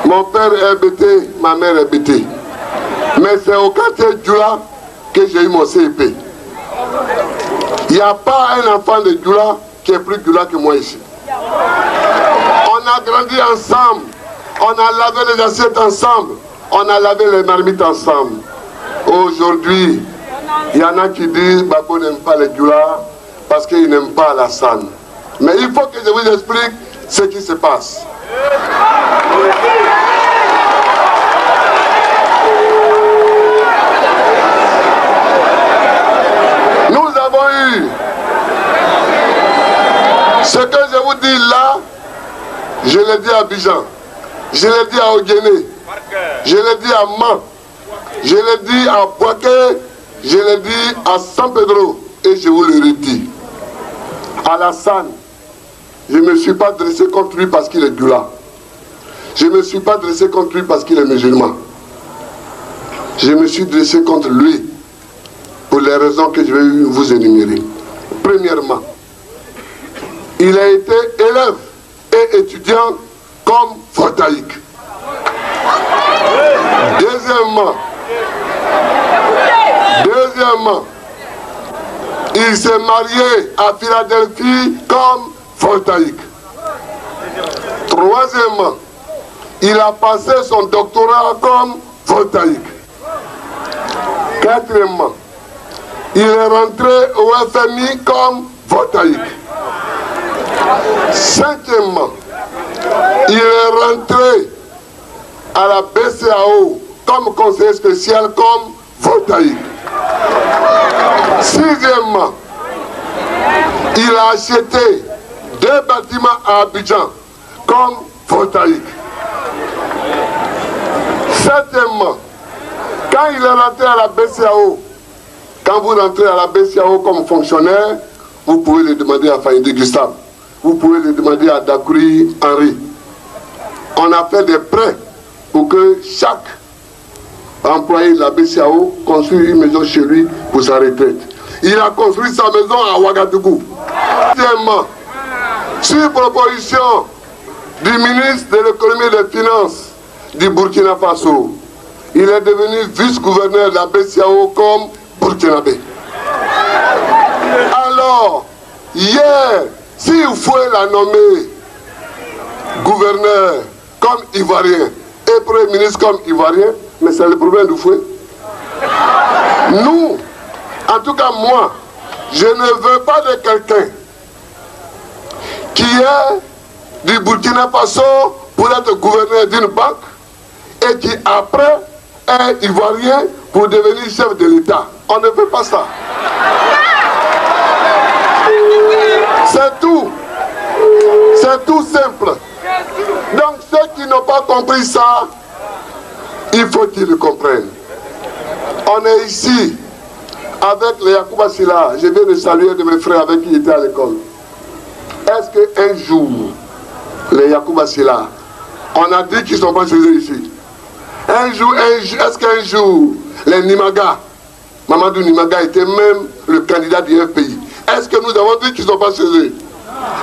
Mon père est bêté, ma mère est bêtée. Mais c'est au quartier Djoula que j'ai eu mon CEP. Il n'y a pas un enfant de Djoula qui est plus Djoula que moi ici. On a grandi ensemble. On a lavé les assiettes ensemble. On a lavé les marmites ensemble. Aujourd'hui, il y en a qui disent Babo n'aime pas les Djoula parce qu'il n'aime pas Alassane. Mais il faut que je vous explique ce qui se passe. Nous avons eu ce que je vous dis là, je l'ai dit à Abidjan, je l'ai dit à Ogéné, je l'ai dit à Man, je l'ai dit à Boaké, je l'ai dit à San Pedro et je vous le redis. Alassane, je ne me suis pas dressé contre lui parce qu'il est Djoula. Je ne me suis pas dressé contre lui parce qu'il est musulman. Je me suis dressé contre lui pour les raisons que je vais vous énumérer. Premièrement, il a été élève et étudiant comme photaïque. Deuxièmement, il s'est marié à Philadelphie comme photaïque. Troisièmement, il a passé son doctorat comme photaïque. Quatrièmement, il est rentré au FMI comme photaïque. Cinquièmement, il est rentré à la BCAO comme conseiller spécial comme photaïque. Sixièmement, il a acheté 2 bâtiments à Abidjan comme photaïque. Septièmement, quand il est rentré à la BCAO, quand vous rentrez à la BCAO comme fonctionnaire, vous pouvez le demander à Faïdé Gustave, vous pouvez le demander à Dakouri Henri. On a fait des prêts pour que chaque employé de la BCAO construise une maison chez lui pour sa retraite. Il a construit sa maison à Ouagadougou. Deuxièmement, sur proposition du ministre de l'économie et des finances du Burkina Faso, il est devenu vice-gouverneur de la BCAO comme burkinabé. Alors, hier, s'il faut la nommer gouverneur comme ivoirien et premier ministre comme ivoirien, mais c'est le problème du fouet. Nous, en tout cas moi, je ne veux pas de quelqu'un qui est du Burkina Faso pour être gouverneur d'une banque et qui après est ivoirien pour devenir chef de l'État. On ne veut pas ça. C'est tout. C'est tout simple. Donc ceux qui n'ont pas compris ça, il faut qu'ils le comprennent. On est ici avec les Yacouba Silla. Je viens de saluer de mes frères avec qui j'étais à l'école. Est-ce qu'un jour, les Yacouba Silla, on a dit qu'ils ne sont pas chez eux ici? Est-ce qu'un jour, les Nimaga, Mamadou Nimaga était même le candidat du FPI? Est-ce que nous avons dit qu'ils ne sont pas chez eux?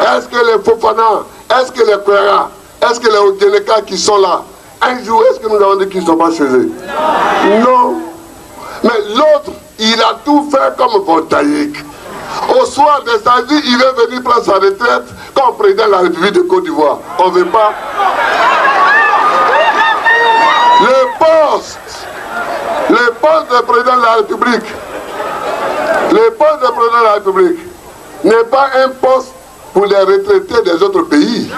Est-ce que les Fofana, est-ce que les Kwera, est-ce que les Ogeneka qui sont là, un jour, est-ce que nous avons dit qu'ils ne sont pas chez eux? Non. Mais l'autre, il a tout fait comme photaïque. Au soir de sa vie, il veut venir prendre sa retraite comme président de la République de Côte d'Ivoire. On ne veut pas. Le poste de président de la République, n'est pas un poste pour les retraités des autres pays.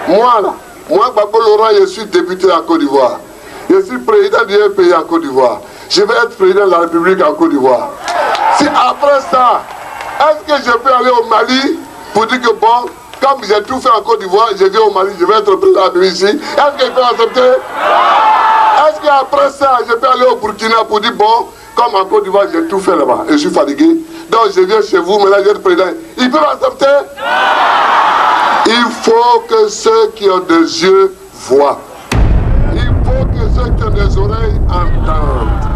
Moi, Babo Laurent, je suis député en Côte d'Ivoire. Je suis président du pays en Côte d'Ivoire. Je vais être président de la République en Côte d'Ivoire. Si après ça, est-ce que je peux aller au Mali pour dire que bon, comme j'ai tout fait en Côte d'Ivoire, je viens au Mali, je vais être président de la République ici. Est-ce qu'il peut accepter? Est-ce qu'après ça, je peux aller au Burkina pour dire bon, comme en Côte d'Ivoire, j'ai tout fait là-bas, je suis fatigué, donc je viens chez vous, mais là, je vais être président. Ils peuvent accepter? Il faut que ceux qui ont des yeux voient. Il faut que ceux qui ont des oreilles entendent.